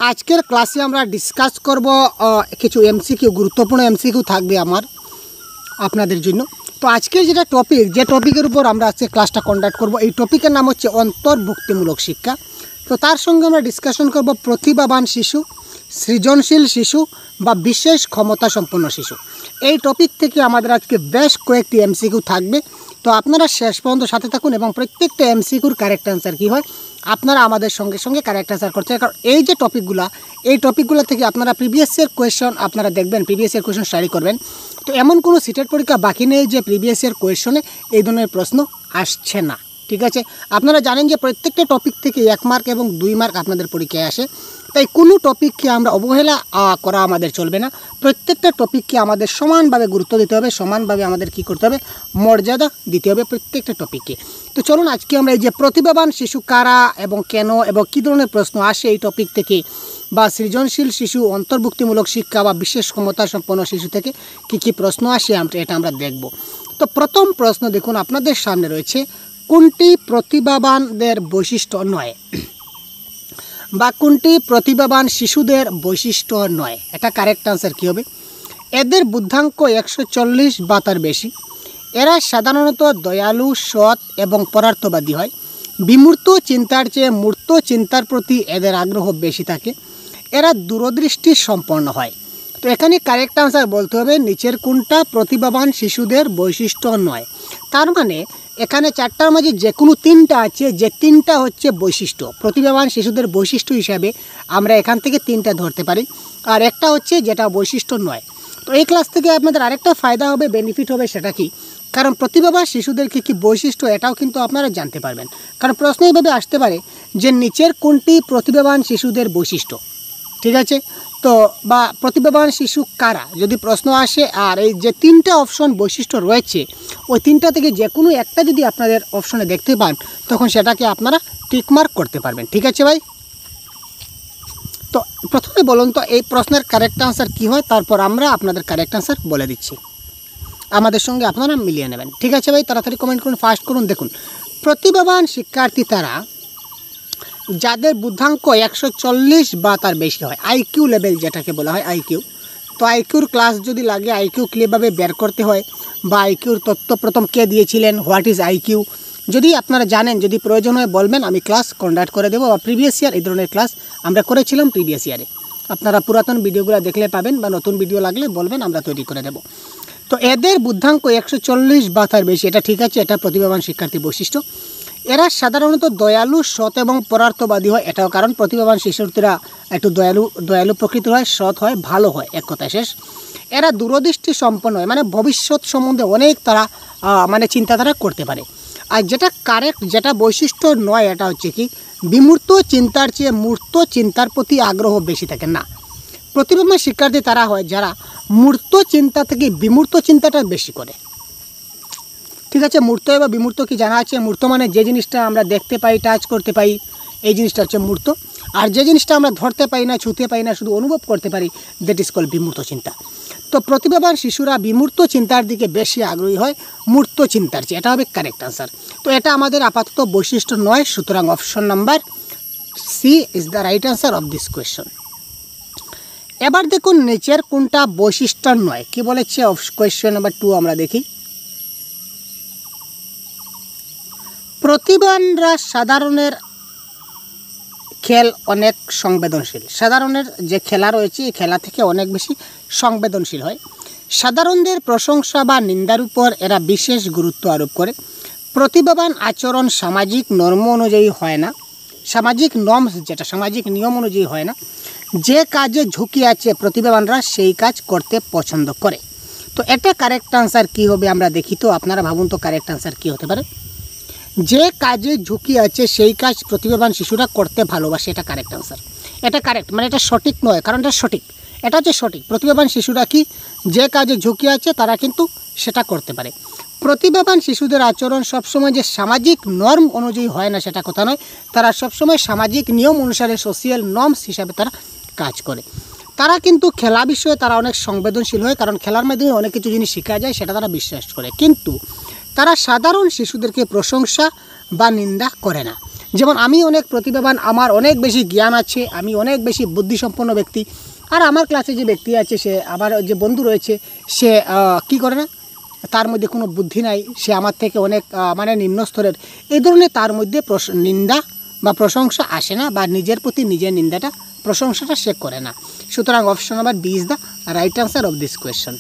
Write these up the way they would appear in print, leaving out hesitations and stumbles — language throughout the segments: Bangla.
আজকের ক্লাসে আমরা ডিসকাস করব কিছু এমসিকিউ, গুরুত্বপূর্ণ এমসিকিউ থাকবে আপনাদের জন্য। তো আজকের যেটা টপিক, যে টপিকের উপর আমরা আজকে ক্লাসটা কন্ডাক্ট করব, এই টপিকের নাম হচ্ছে অন্তর্ভুক্তিমূলক শিক্ষা। তো তার সঙ্গে আমরা ডিসকাশন করব প্রতিভাবান শিশু, সৃজনশীল শিশু বা বিশেষ ক্ষমতা সম্পন্ন শিশু। এই টপিক থেকে আমাদের আজকে বেশ কয়েকটি এমসিকিউ থাকবে। তো আপনারা শেষ পর্যন্ত সাথে থাকুন এবং প্রত্যেকটা এমসিকিউর কারেক্ট অ্যান্সার কী হয় আপনারা আমাদের সঙ্গে সঙ্গে কারেক্ট অ্যান্সার করতে হবে। কারণ এই যে টপিকগুলো থেকে আপনারা প্রিভিয়াস ইয়ার কোয়েশন আপনারা দেখবেন, প্রিভিয়াস ইয়ার কোয়েশন স্টাডি করবেন। তো এমন কোনো সিটের পরীক্ষা বাকি নেই যে প্রিভিয়াস ইয়ার কোয়েশনে এই ধরনের প্রশ্ন আসছে না। ঠিক আছে, আপনারা জানেন যে প্রত্যেকটা টপিক থেকে 1 মার্ক এবং 2 মার্ক আপনাদের পরীক্ষায় আসে। তাই কোনো টপিককে আমরা অবহেলা করা আমাদের চলবে না। প্রত্যেকটা টপিককে আমাদের সমানভাবে গুরুত্ব দিতে হবে, সমানভাবে আমাদের কি করতে হবে, মর্যাদা দিতে হবে প্রত্যেকটা টপিককে। তো চলুন আজকে আমরা এই যে প্রতিভাবান শিশু কারা এবং কেন এবং কী ধরনের প্রশ্ন আসে এই টপিক থেকে, বা সৃজনশীল শিশু, অন্তর্ভুক্তিমূলক শিক্ষা বা বিশেষ ক্ষমতা সম্পন্ন শিশু থেকে কী প্রশ্ন আসে এটা আমরা দেখব। তো প্রথম প্রশ্ন দেখুন আপনাদের সামনে রয়েছে, কোনটি প্রতিভাবানদের বৈশিষ্ট্য নয়, বা কোনটি প্রতিভাবান শিশুদের বৈশিষ্ট্য নয়? এটা কারেক্ট আনসার কী হবে? এদের বুদ্ধাঙ্ক 140 বা তার বেশি। এরা সাধারণত দয়ালু, সৎ এবং পরার্থবাদী হয়। বিমূর্ত চিন্তার চেয়ে মূর্ত চিন্তার প্রতি এদের আগ্রহ বেশি থাকে। এরা দূরদৃষ্টি সম্পন্ন হয়। তো এখানে কারেক্ট আনসার বলতে হবে নিচের কোনটা প্রতিভাবান শিশুদের বৈশিষ্ট্য নয়। তার মানে এখানে 4টার মাঝে যে কোনো 3টা আছে, যে 3টা হচ্ছে বৈশিষ্ট্য, প্রতিভাবান শিশুদের বৈশিষ্ট্য হিসাবে আমরা এখান থেকে 3টা ধরতে পারি, আর একটা হচ্ছে যেটা বৈশিষ্ট্য নয়। তো এই ক্লাস থেকে আপনাদের আরেকটা ফায়দা হবে, বেনিফিট হবে, সেটা কি? কারণ প্রতিভাবান শিশুদের কী বৈশিষ্ট্য এটাও কিন্তু আপনারা জানতে পারবেন। কারণ প্রশ্ন এইভাবে আসতে পারে যে নিচের কোনটি প্রতিভাবান শিশুদের বৈশিষ্ট্য, ঠিক আছে? তো বা প্রতিভাবান শিশু কারা যদি প্রশ্ন আসে, আর এই যে 3টা অপশন বৈশিষ্ট্য রয়েছে, ওই 3টা থেকে যে কোনো একটা যদি আপনাদের অপশনে দেখতে পান, তখন সেটাকে আপনারা টিকমার্ক করতে পারবেন। ঠিক আছে ভাই? তো প্রথমে বলুন তো এই প্রশ্নের কারেক্ট আনসার কী হয়, তারপর আমরা আপনাদের কারেক্ট আনসার বলে দিচ্ছি, আমাদের সঙ্গে আপনারা মিলিয়ে নেবেন। ঠিক আছে ভাই, তাড়াতাড়ি কমেন্ট করুন, ফাস্ট করুন। দেখুন, প্রতিভাবান শিক্ষার্থী তারা যাদের বুদ্ধাঙ্ক 140 বা তার বেশি হয়, আইকিউ লেভেল যেটাকে বলা হয় আইকিউ। তো আইকিউর ক্লাস যদি লাগে, আইকিউ কীভাবে বের করতে হয় বা আইকিউর তত্ত্ব প্রথম কে দিয়েছিলেন, হোয়াট ইজ আইকিউ, যদি আপনারা জানেন, যদি প্রয়োজন হয় বলবেন, আমি ক্লাস কন্ডাক্ট করে দেবো। বা প্রিভিয়াস ইয়ার এই ধরনের ক্লাস আমরা করেছিলাম প্রিভিয়াস ইয়ারে, আপনারা পুরাতন ভিডিওগুলো দেখলে পাবেন, বা নতুন ভিডিও লাগলে বলবেন, আমরা তৈরি করে দেবো। তো এদের বুদ্ধাঙ্ক 140 বা তার বেশি, এটা ঠিক আছে, এটা প্রতিভাবান শিক্ষার্থীর বৈশিষ্ট্য। এরা সাধারণত দয়ালু, সৎ এবং পরার্থবাদী হয়, এটাও কারণ প্রতিভাবান শিশুরা একটু দয়ালু প্রকৃতির হয়, সৎ হয়, ভালো হয়, এক কথায় শেষ। এরা দূরদৃষ্টি সম্পন্ন হয়, মানে ভবিষ্যৎ সম্বন্ধে অনেক তারা চিন্তাধারা করতে পারে। আর যেটা কারেক্ট, যেটা বৈশিষ্ট্য নয়, এটা হচ্ছে কি, বিমূর্ত চিন্তার চেয়ে মূর্ত চিন্তার প্রতি আগ্রহ বেশি থাকে না। প্রতিভাবান শিক্ষার্থী তারা হয় যারা মূর্ত চিন্তা থেকে বিমূর্ত চিন্তাটা বেশি করে। ঠিক আছে, মূর্ত বা বিমূর্ত কি জানা আছে? মূর্ত মানে যে জিনিসটা আমরা দেখতে পাই, টাচ করতে পাই, এই জিনিসটা হচ্ছে মূর্ত। আর যে জিনিসটা আমরা ধরতে পাই না, ছুঁতে পাই না, শুধু অনুভব করতে পারি, দ্যাট ইজ কল বিমূর্ত চিন্তা। তো প্রতিভাবান শিশুরা বিমূর্ত চিন্তার দিকে বেশি আগ্রহী হয় মূর্ত চিন্তার চেয়ে, এটা হবে কারেক্ট আনসার। তো এটা আমাদের আপাতত বৈশিষ্ট্য নয়, সুতরাং option number C is the right answer of this question. এবার দেখুন নিচের কোনটা বৈশিষ্ট্য নয়, কি বলেছে কোয়েশ্চন নাম্বার 2 আমরা দেখি। প্রতিভাবানরা সাধারণের খেল অনেক সংবেদনশীল। সাধারণের যে খেলা রয়েছে, এই খেলা থেকে অনেক বেশি সংবেদনশীল হয়। সাধারণদের প্রশংসা বা নিন্দার উপর এরা বিশেষ গুরুত্ব আরোপ করে। প্রতিভাবান আচরণ সামাজিক নর্ম অনুযায়ী হয় না, সামাজিক নর্মস যেটা সামাজিক নিয়ম অনুযায়ী হয় না। যে কাজে ঝুঁকি আছে প্রতিভাবানরা সেই কাজ করতে পছন্দ করে। তো এটা কারেক্ট আনসার কী হবে আমরা দেখি। তো আপনারা ভাবুন তো কারেক্ট আনসার কী হতে পারে? যে কাজে ঝুঁকি আছে সেই কাজ প্রতিভাবান শিশুরা করতে ভালোবাসে, এটা কারেক্ট আনসার। এটা কারেক্ট, মানে এটা সঠিক নয়, কারণ এটা সঠিক, এটা হচ্ছে সঠিক। প্রতিভাবান শিশুরা কি, যে কাজে ঝুঁকি আছে তারা কিন্তু সেটা করতে পারে। প্রতিভাবান শিশুদের আচরণ সবসময় যে সামাজিক নর্ম অনুযায়ী হয় না সেটা কথা নয়, তারা সবসময় সামাজিক নিয়ম অনুসারে, সোশিয়াল নর্মস হিসাবে তারা কাজ করে। তারা কিন্তু খেলা বিষয়ে তারা অনেক সংবেদনশীল হয়, কারণ খেলার মাধ্যমে অনেক কিছু জিনিস শেখা যায়, সেটা তারা বিশ্বাস করে। কিন্তু তারা সাধারণ শিশুদেরকে প্রশংসা বা নিন্দা করে না। যেমন আমি অনেক প্রতিভাবান, আমার অনেক বেশি জ্ঞান আছে, আমি অনেক বেশি বুদ্ধিসম্পন্ন ব্যক্তি, আর আমার ক্লাসে যে ব্যক্তি আছে, সে আমার যে বন্ধু রয়েছে, সে কি করে না, তার মধ্যে কোনো বুদ্ধি নাই, সে আমার থেকে অনেক মানে নিম্ন স্তরের, এই ধরনের তার মধ্যে নিন্দা বা প্রশংসা আসে না, বা নিজের প্রতি নিজের নিন্দাটা প্রশংসাটা সে করে না। সুতরাং option number B is the right answer of this question.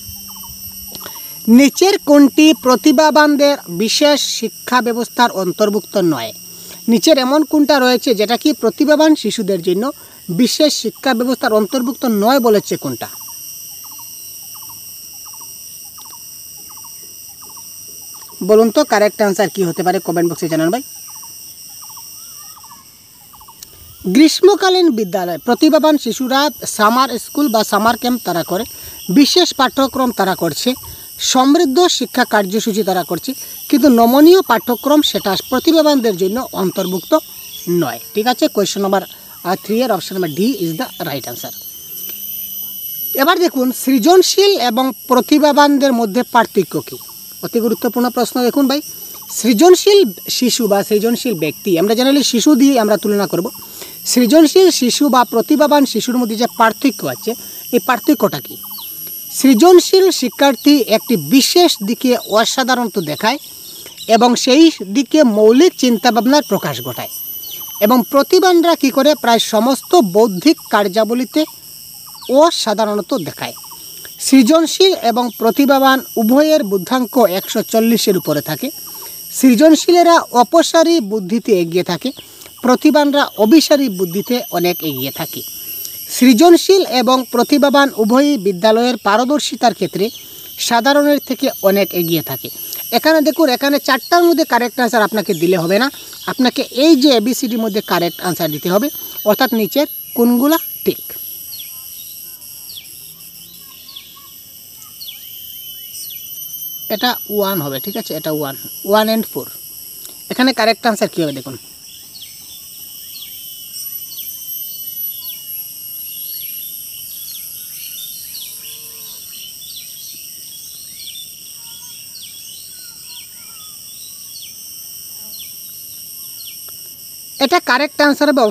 নিচের কোনটি প্রতিভাবানদের বিশেষ শিক্ষা ব্যবস্থার অন্তর্ভুক্ত নয়? নিচের এমন কোনটা রয়েছে যেটা কি প্রতিভাবান শিশুদের জন্য বিশেষ শিক্ষা ব্যবস্থার অন্তর্ভুক্ত নয় বলেছে কোনটা? বলুন তো কারেক্ট আনসার কি হতে পারে, কমেন্ট বক্সে জানান ভাই। গ্রীষ্মকালীন বিদ্যালয় প্রতিভাবান শিশুরা সামার স্কুল বা সামার ক্যাম্প তারা করে, বিশেষ পাঠ্যক্রম তারা করছে, সমৃদ্ধ শিক্ষা কার্যসূচি তারা করছে, কিন্তু নমনীয় পাঠ্যক্রম সেটা প্রতিভাবানদের জন্য অন্তর্ভুক্ত নয়। ঠিক আছে, কোয়েশ্চন নাম্বার 3 এর option number D is the right answer. এবার দেখুন, সৃজনশীল এবং প্রতিভাবানদের মধ্যে পার্থক্য কী? অতি গুরুত্বপূর্ণ প্রশ্ন। দেখুন ভাই, সৃজনশীল শিশু বা সৃজনশীল ব্যক্তি, আমরা জেনারেলি শিশু দিয়ে আমরা তুলনা করব। সৃজনশীল শিশু বা প্রতিভাবান শিশুর মধ্যে যে পার্থক্য আছে, এই পার্থক্যটা কী? সৃজনশীল শিক্ষার্থী একটি বিশেষ দিকে অসাধারণত দেখায় এবং সেই দিকে মৌলিক চিন্তাভাবনার প্রকাশ ঘটায়, এবং প্রতিভাবানরা কী করে, প্রায় সমস্ত বৌদ্ধিক কার্যাবলীতে অসাধারণত দেখায়। সৃজনশীল এবং প্রতিভাবান উভয়ের বুদ্ধাঙ্ক 140-এর উপরে থাকে। সৃজনশীলেরা অপসারী বুদ্ধিতে এগিয়ে থাকে, প্রতিভাবানরা অভিসারী বুদ্ধিতে অনেক এগিয়ে থাকে। সৃজনশীল এবং প্রতিভাবান উভয়ই বিদ্যালয়ের পারদর্শিতার ক্ষেত্রে সাধারণের থেকে অনেক এগিয়ে থাকে। এখানে দেখুন, এখানে 4টার মধ্যে কারেক্ট আনসার আপনাকে দিলে হবে না, আপনাকে এই যে এবিসিডির মধ্যে কারেক্ট আনসার দিতে হবে, অর্থাৎ নিচের কোনগুলা ঠিক। এটা 1 হবে, ঠিক আছে, এটা 1 and 4। এখানে কারেক্ট আনসার কী হবে দেখুন, এটা কারেক্ট আনসার হবে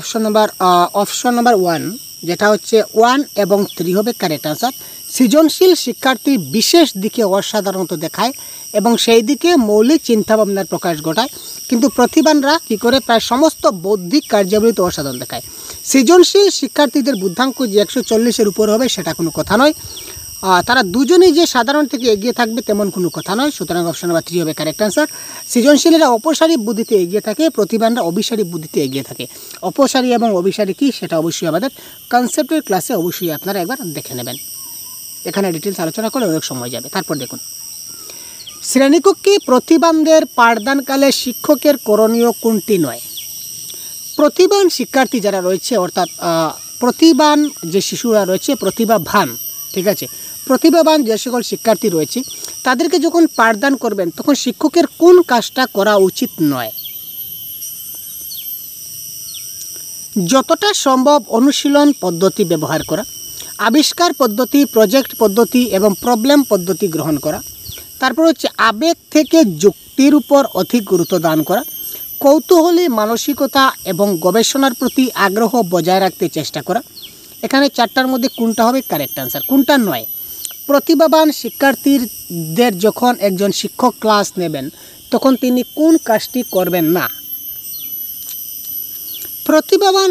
অপশন নাম্বার 1, যেটা হচ্ছে 1 এবং 3 হবে কারেক্ট আনসার। সৃজনশীল শিক্ষার্থী বিশেষ দিকে অসাধারণত দেখায় এবং সেই দিকে মৌলিক চিন্তাভাবনার প্রকাশ ঘটায়, কিন্তু প্রতিভাবানরা কী করে, প্রায় সমস্ত বৌদ্ধিক কার্যাবলীতে অসাধারণ দেখায়। সৃজনশীল শিক্ষার্থীদের বুদ্ধাঙ্ক যে 140-এর উপর হবে সেটা কোনো কথা নয়, তারা দুজনেই যে সাধারণ থেকে এগিয়ে থাকবে তেমন কোনো কথা নয়। সুতরাং অপশন নাম্বার 3 হবে কারেক্ট আনসার। সৃজনশীলেরা অপসারী বুদ্ধিতে এগিয়ে থাকে, প্রতিভাবানরা অভিসারী বুদ্ধিতে এগিয়ে থাকে। অপসারী এবং অভিসারী কী সেটা অবশ্যই আমাদের কনসেপ্টের ক্লাসে অবশ্যই আপনারা একবার দেখে নেবেন, এখানে ডিটেলস আলোচনা করে অনেক সময় যাবে। তারপর দেখুন, শ্রেণীকক্ষে প্রতিভাবানদের পাঠদানকালে শিক্ষকের করণীয় কোনটি নয়? প্রতিভাবান শিক্ষার্থী যারা রয়েছে, অর্থাৎ প্রতিভাবান যে শিশুরা রয়েছে, প্রতিভাবান, ঠিক আছে, প্রতিভাবান যে সকল শিক্ষার্থী রয়েছে তাদেরকে যখন পাঠদান করবেন তখন শিক্ষকের কোন কাজটা করা উচিত নয়? যতটা সম্ভব অনুশীলন পদ্ধতি ব্যবহার করা, আবিষ্কার পদ্ধতি, প্রজেক্ট পদ্ধতি এবং প্রবলেম পদ্ধতি গ্রহণ করা, তারপর হচ্ছে আবেগ থেকে যুক্তির উপর অধিক গুরুত্ব দান করা, কৌতূহলী মানসিকতা এবং গবেষণার প্রতি আগ্রহ বজায় রাখতে চেষ্টা করা। এখানে 4টার মধ্যে কোনটা হবে কারেক্ট আনসার, কোনটা নয়? প্রতিভাবান শিক্ষার্থীদের যখন একজন শিক্ষক ক্লাস নেবেন তখন তিনি কোন কাজটি করবেন না? প্রতিভাবান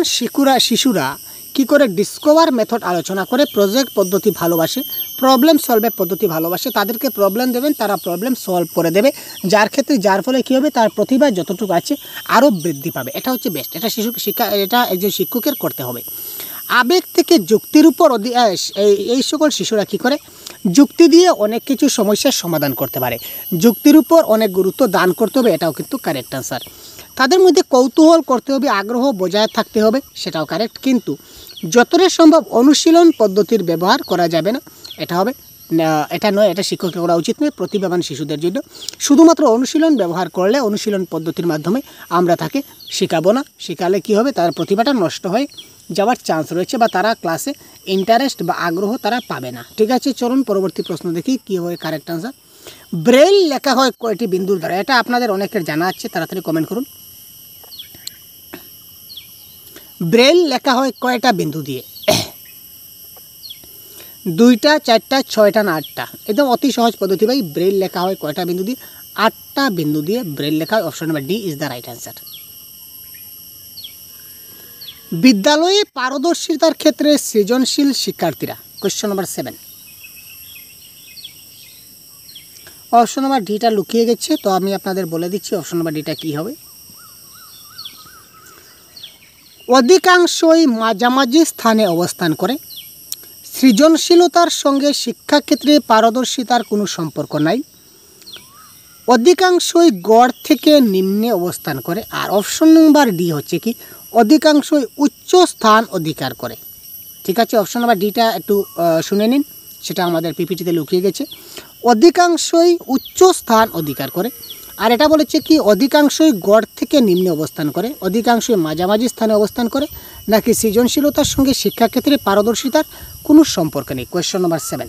শিশুরা কি করে ডিসকভার মেথড আলোচনা করে, প্রজেক্ট পদ্ধতি ভালোবাসে, প্রবলেম সলভের পদ্ধতি ভালোবাসে। তাদেরকে প্রবলেম দেবেন, তারা প্রবলেম সলভ করে দেবে, যার ফলে কী হবে, তার প্রতিভা যতটুকু আছে আরও বৃদ্ধি পাবে। এটা হচ্ছে বেস্ট, এটা এটা একজন শিক্ষকের করতে হবে। আবেগ থেকে যুক্তির উপর এই সকল শিশুরা কী করে, যুক্তি দিয়ে অনেক কিছু সমস্যার সমাধান করতে পারে, যুক্তির উপর অনেক গুরুত্ব দান করতে হবে, এটাও কিন্তু কারেক্ট আনসার। তাদের মধ্যে কৌতূহল করতে হবে, আগ্রহ বজায় থাকতে হবে, সেটাও কারেক্ট, কিন্তু যতটা সম্ভব অনুশীলন পদ্ধতির ব্যবহার করা যাবে না, এটা হবে এটা নয়, এটা শিক্ষকের করা উচিত নয় প্রতিভাবান শিশুদের জন্য। শুধুমাত্র অনুশীলন ব্যবহার করলে, অনুশীলন পদ্ধতির মাধ্যমে আমরা তাকে শেখাবো না, শেখালে কী হবে, তার প্রতিভাটা নষ্ট হয়ে যাওয়ার চান্স রয়েছে, বা তারা ক্লাসে ইন্টারেস্ট বা আগ্রহ তারা পাবে না। ঠিক আছে, চলুন পরবর্তী প্রশ্ন দেখি কী হবে কারেক্ট আনসার। ব্রেল লেখা হয় কয়টি বিন্দুর দ্বারা? এটা আপনাদের অনেকের জানা আছে, তাড়াতাড়ি কমেন্ট করুন। ব্রেল লেখা হয় কয়টা বিন্দু দিয়ে? 2টা, 4টা, 6টা না 8টা? একদম অতি সহজ পদ্ধতি ভাই। ব্রেল লেখা হয় কয়টা বিন্দু দিয়ে? 8টা বিন্দু দিয়ে ব্রেল লেখা হয়। Option number D is the right answer. বিদ্যালয়ে পারদর্শিতার ক্ষেত্রে সৃজনশীল শিক্ষার্থীরা, কোয়েশ্চন নাম্বার 7। অপশন নাম্বার ডিটা লুকিয়ে গেছে, তো আমি আপনাদের বলে দিচ্ছি অপশন নাম্বার ডিটা কী হবে। অধিকাংশই মাঝামাঝি স্থানে অবস্থান করে। সৃজনশীলতার সঙ্গে শিক্ষাক্ষেত্রে পারদর্শিতার কোনো সম্পর্ক নাই। অধিকাংশই গড় থেকে নিম্নে অবস্থান করে। আর অপশন নাম্বার ডি হচ্ছে কি, অধিকাংশই উচ্চ স্থান অধিকার করে। ঠিক আছে, অপশন নাম্বার ডিটা একটু শুনে নিন, সেটা আমাদের পিপিটিতে লুকিয়ে গেছে। অধিকাংশই উচ্চ স্থান অধিকার করে। আর এটা বলেছে কি, অধিকাংশই গড় থেকে নিম্নে অবস্থান করে, অধিকাংশই মাঝামাঝি স্থানে অবস্থান করে, নাকি সৃজনশীলতার সঙ্গে শিক্ষাক্ষেত্রে পারদর্শিতার কোনো সম্পর্ক নেই। Question number 7।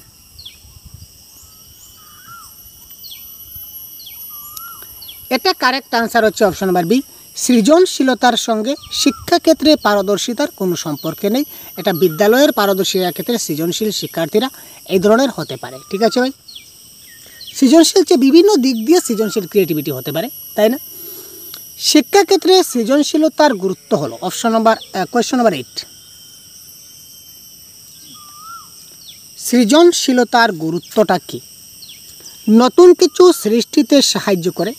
এটা কারেক্ট আনসার হচ্ছে অপশন নাম্বার বি, সৃজনশীলতার সঙ্গে শিক্ষাক্ষেত্রে পারদর্শিতার কোনো সম্পর্ক নেই। এটা বিদ্যালয়ের পারদর্শিতার ক্ষেত্রে সৃজনশীল শিক্ষার্থীরা এই ধরনের হতে পারে। ঠিক আছে ভাই, সৃজনশীল যে বিভিন্ন দিক দিয়ে সৃজনশীল ক্রিয়েটিভিটি হতে পারে, তাই না? শিক্ষাক্ষেত্রে সৃজনশীলতার গুরুত্ব হলো অপশন নাম্বার কোয়েশ্চন নাম্বার 8। সৃজনশীলতার গুরুত্বটা কি? নতুন কিছু সৃষ্টিতে সাহায্য করে,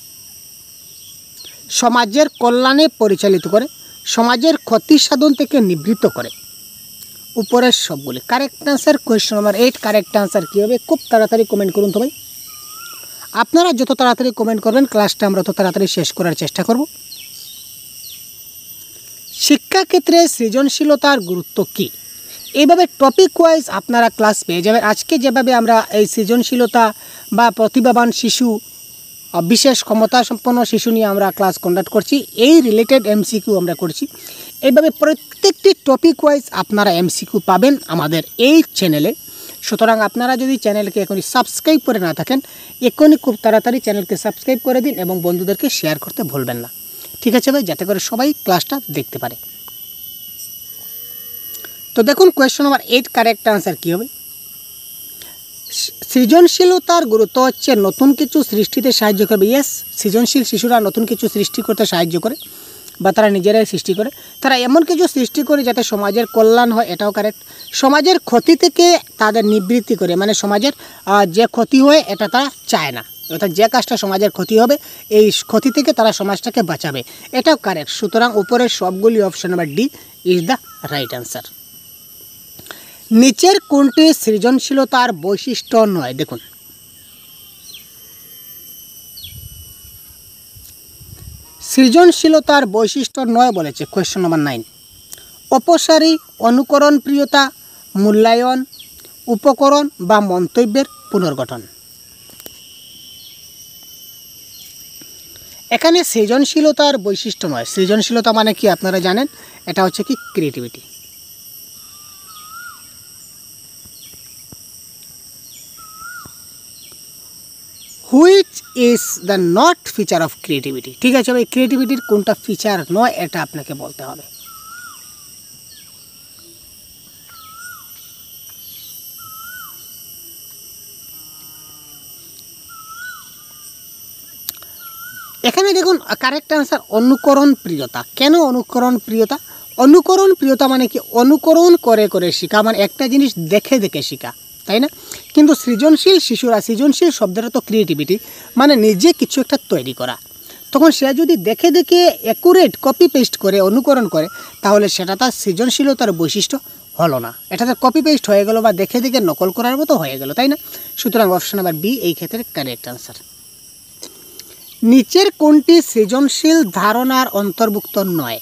সমাজের কল্যাণে পরিচালিত করে, সমাজের ক্ষতি সাধন থেকে নিবৃত্ত করে। উপরের সবগুলি correct answer. Question number 8 correct answer কী হবে? খুব তাড়াতাড়ি কমেন্ট করুন তো ভাই। আপনারা যত তাড়াতাড়ি কমেন্ট করবেন, ক্লাসটা আমরা তত তাড়াতাড়ি শেষ করার চেষ্টা করব। শিক্ষাক্ষেত্রে সৃজনশীলতার গুরুত্ব কী? এইভাবে টপিক ওয়াইজ আপনারা ক্লাস পেয়ে যাবেন। আজকে যেভাবে আমরা এই সৃজনশীলতা বা প্রতিভাবান শিশু, বিশেষ ক্ষমতা সম্পন্ন শিশু নিয়ে আমরা ক্লাস কন্ডাক্ট করছি, এই রিলেটেড এমসিকিউ আমরা করছি। এইভাবে প্রত্যেকটি টপিক ওয়াইজ আপনারা এমসিকিউ পাবেন আমাদের এই চ্যানেলে। সুতরাং আপনারা যদি চ্যানেলকে এখনই সাবস্ক্রাইব করে না থাকেন, এখনই খুব তাড়াতাড়ি চ্যানেলকে সাবস্ক্রাইব করে দিন এবং বন্ধুদেরকে শেয়ার করতে ভুলবেন না। ঠিক আছে ভাই, যাতে করে সবাই ক্লাসটা দেখতে পারে। তো দেখুন কোয়েশ্চন নাম্বার 8 কারেক্ট আনসার কী হবে? সৃজনশীলতার গুরুত্ব হচ্ছে নতুন কিছু সৃষ্টিতে সাহায্য করবে। ইয়েস, সৃজনশীল শিশুরা নতুন কিছু সৃষ্টি করতে সাহায্য করে, বা তারা নিজেরাই সৃষ্টি করে। তারা এমন কিছু সৃষ্টি করে যাতে সমাজের কল্যাণ হয়, এটাও কারেক্ট। সমাজের ক্ষতি থেকে তাদের নিবৃত্তি করে, মানে সমাজের যে ক্ষতি হয় এটা তারা চায় না, অর্থাৎ যে কাজটা সমাজের ক্ষতি হবে এই ক্ষতি থেকে তারা সমাজটাকে বাঁচাবে, এটাও কারেক্ট। সুতরাং উপরের সবগুলি option number D is the right answer. নিচের কোনটি সৃজনশীলতার বৈশিষ্ট্য নয়? দেখুন, সৃজনশীলতার বৈশিষ্ট্য নয় বলেছে কোয়েশ্চন নাম্বার 9। অপসারী, অনুকরণ প্রিয়তা, মূল্যায়ন, উপকরণ বা মন্তব্যের পুনর্গঠন। এখানে সৃজনশীলতার বৈশিষ্ট্য নয়। সৃজনশীলতা মানে কি আপনারা জানেন, এটা হচ্ছে কি creativity. Which is the not feature of creativity? ঠিক আছে ভাই, ক্রিয়েটিভিটির কোনটা ফিচার নয় এটা আপনাকে বলতে হবে। এখানে দেখুন কারেক্ট আনসার অনুকরণ প্রিয়তা। কেন অনুকরণ প্রিয়তা? অনুকরণ প্রিয়তা মানে কি, অনুকরণ করে করে শেখা, মানে একটা জিনিস দেখে দেখে শেখা, তাই না? কিন্তু সৃজনশীল শিশুরা, সৃজনশীল শব্দটা তো ক্রিয়েটিভিটি, মানে নিজে কিছু একটা তৈরি করা। তখন সে যদি দেখে দেখে অ্যাকুরেট কপি পেস্ট করে, অনুকরণ করে, তাহলে সেটা তার সৃজনশীলতার বৈশিষ্ট্য হলো না, এটা তার কপি পেস্ট হয়ে গেল বা দেখে দেখে নকল করার মতো হয়ে গেল, তাই না? সুতরাং অপশন নাম্বার বি এই ক্ষেত্রে কারেক্ট আনসার। নিচের কোনটি সৃজনশীল ধারণার অন্তর্ভুক্ত নয়?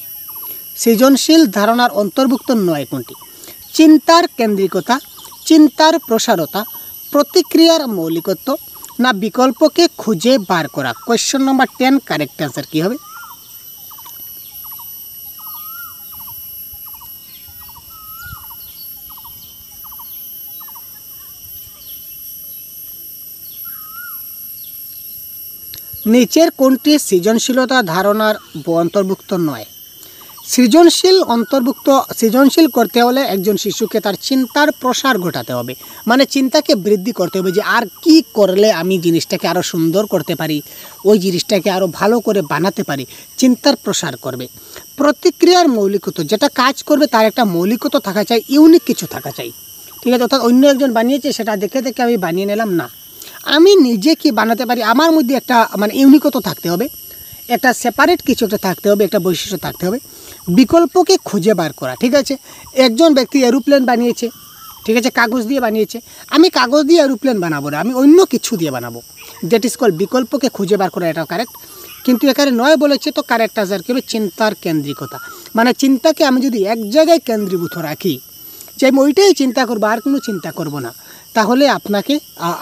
সৃজনশীল ধারণার অন্তর্ভুক্ত নয় কোনটি? চিন্তার কেন্দ্রিকতা, চিন্তার প্রসারতা, প্রতিক্রিয়ার মৌলিকত্ব, না বিকল্পকে খুঁজে বার করা। কোয়েশ্চন নাম্বার 10 কারেক্ট অ্যান্সার কী হবে? নিচের কোনটি সৃজনশীলতা ধারণার অন্তর্ভুক্ত নয়? সৃজনশীল অন্তর্ভুক্ত সৃজনশীল করতে হলে একজন শিশুকে তার চিন্তার প্রসার ঘটাতে হবে, মানে চিন্তাকে বৃদ্ধি করতে হবে যে আর কি করলে আমি জিনিসটাকে আরও সুন্দর করতে পারি, ওই জিনিসটাকে আরও ভালো করে বানাতে পারি, চিন্তার প্রসার করবে। প্রতিক্রিয়ার মৌলিকত্ব, যেটা কাজ করবে তার একটা মৌলিকত্ব থাকা চাই, ইউনিক কিছু থাকা চাই, ঠিক আছে। অর্থাৎ অন্য একজন বানিয়েছে সেটা দেখে দেখে আমি বানিয়ে নিলাম না, আমি নিজে কি বানাতে পারি, আমার মধ্যে একটা মানে ইউনিকত্ব থাকতে হবে, একটা সেপারেট কিছু একটা থাকতে হবে, একটা বৈশিষ্ট্য থাকতে হবে। বিকল্পকে খুঁজে বার করা, ঠিক আছে। একজন ব্যক্তি এরোপ্লেন বানিয়েছে, ঠিক আছে, কাগজ দিয়ে বানিয়েছে, আমি কাগজ দিয়ে এরোপ্লেন বানাবো না, আমি অন্য কিছু দিয়ে বানাবো, দ্যাট ইজ কল বিকল্পকে খুঁজে বার করা, এটাও কারেক্ট। কিন্তু এখানে নয় বলেছে, তো কারেক্ট আনসার কী হবে, চিন্তার কেন্দ্রিকতা, মানে চিন্তাকে আমি যদি এক জায়গায় কেন্দ্রীভূত রাখি যে আমি ওইটাই চিন্তা করবো আর কোনো চিন্তা করব না, তাহলে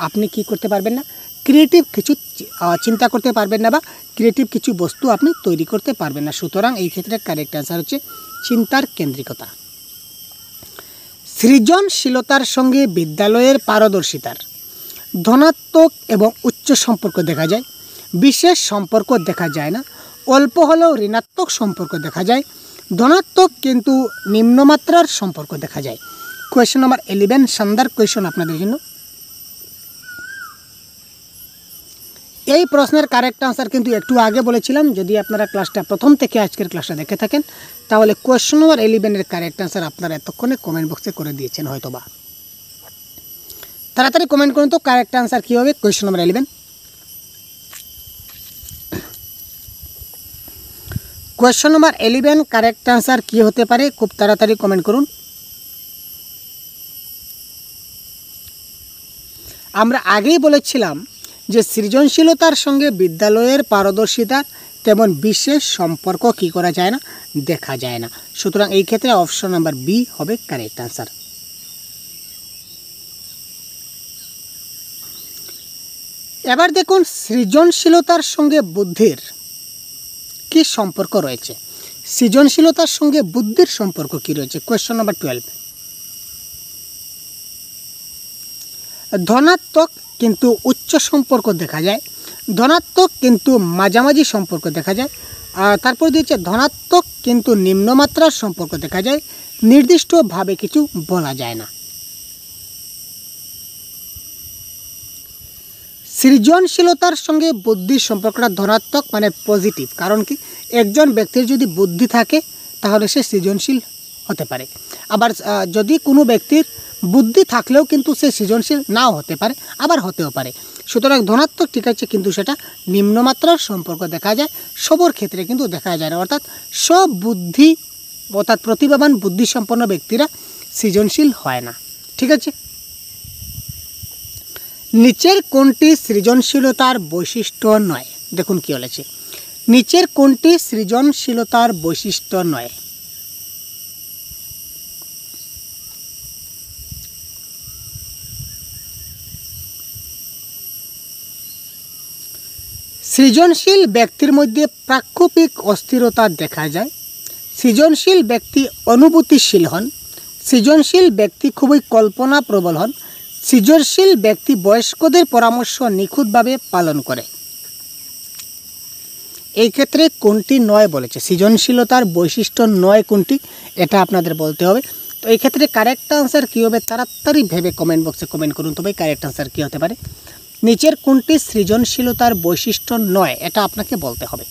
আপনি কি করতে পারবেন না, ক্রিয়েটিভ কিছু চিন্তা করতে পারবেন না বা ক্রিয়েটিভ কিছু বস্তু আপনি তৈরি করতে পারবেন না। সুতরাং এই ক্ষেত্রে কারেক্ট অ্যান্সার হচ্ছে চিন্তার কেন্দ্রিকতা। সৃজনশীলতার সঙ্গে বিদ্যালয়ের পারদর্শিতার ধনাত্মক এবং উচ্চ সম্পর্ক দেখা যায়, বিশেষ সম্পর্ক দেখা যায় না, অল্প হলেও ঋণাত্মক সম্পর্ক দেখা যায়, ধনাত্মক কিন্তু নিম্নমাত্রার সম্পর্ক দেখা যায়। কোয়েশ্চন নাম্বার 11 শানদার কোয়েশ্চন আপনাদের জন্য। এই প্রশ্নের কারেক্ট আনসার কিন্তু একটু আগে বলেছিলাম, যদি আপনারা ক্লাসটা প্রথম থেকে আজকের ক্লাসটা দেখে থাকেন তাহলে কোয়েশ্চন নাম্বার 11 কারেক্ট আনসার আপনারা এতক্ষণে কমেন্ট বক্সে করে দিয়েছেন হয়তোবা। তাড়াতাড়ি কমেন্ট করুন তো কারেক্ট আনসার কী হবে question number 11। Question number 11 correct answer কী হতে পারে, খুব তাড়াতাড়ি কমেন্ট করুন। আমরা আগেই বলেছিলাম যে সৃজনশীলতার সঙ্গে বিদ্যালয়ের পারদর্শিতার তেমন বিশেষ সম্পর্ক কী করা যায় না, দেখা যায় না। সুতরাং এই ক্ষেত্রে অপশন নাম্বার বি হবে কারেক্ট আনসার। এবার দেখুন সৃজনশীলতার সঙ্গে বুদ্ধির কি সম্পর্ক রয়েছে, সৃজনশীলতার সঙ্গে বুদ্ধির সম্পর্ক কি রয়েছে। Question number 12। ধনাত্মক কিন্তু উচ্চ সম্পর্ক দেখা যায়, ধনাত্মক কিন্তু মাঝামাঝি সম্পর্ক দেখা যায়, আর তারপর দিয়েছে ধনাত্মক কিন্তু নিম্নমাত্রার সম্পর্ক দেখা যায়, নির্দিষ্টভাবে কিছু বলা যায় না। সৃজনশীলতার সঙ্গে বুদ্ধির সম্পর্কটা ধনাত্মক মানে পজিটিভ, কারণ কি একজন ব্যক্তির যদি বুদ্ধি থাকে তাহলে সে সৃজনশীল হতে পারে, আবার যদি কোনো ব্যক্তির বুদ্ধি থাকলেও কিন্তু সে সৃজনশীল নাও হতে পারে, আবার হতেও পারে। সুতরাং ধনাত্মক ঠিক আছে, কিন্তু সেটা নিম্নমাত্রার সম্পর্ক দেখা যায়, সবর ক্ষেত্রে কিন্তু দেখা যায় না, অর্থাৎ সব বুদ্ধি অর্থাৎ প্রতিভাবান বুদ্ধিসম্পন্ন ব্যক্তিরা সৃজনশীল হয় না, ঠিক আছে। নিচের কোনটি সৃজনশীলতার বৈশিষ্ট্য নয়, দেখুন কি বলেছে, নিচের কোনটি সৃজনশীলতার বৈশিষ্ট্য নয়। সৃজনশীল ব্যক্তির মধ্যে প্রাক্ষোভিক অস্থিরতা দেখা যায়, সৃজনশীল ব্যক্তি অনুভূতিশীল হন, সৃজনশীল ব্যক্তি খুবই কল্পনা প্রবল হন, সৃজনশীল ব্যক্তি বয়স্কদের পরামর্শ নিখুঁতভাবে পালন করে। এই ক্ষেত্রে কোনটি নয় বলেছে, সৃজনশীলতার বৈশিষ্ট্য নয় কোনটি, এটা আপনাদের বলতে হবে। তো এই ক্ষেত্রে কারেক্ট আনসার কী হবে, তাড়াতাড়ি ভেবে কমেন্ট বক্সে কমেন্ট করুন, তবে কারেক্ট আনসার কী হতে পারে। নিচের কোনটি সৃজনশীলতার বৈশিষ্ট্য নয়, এটা আপনাকে বলতে হবে।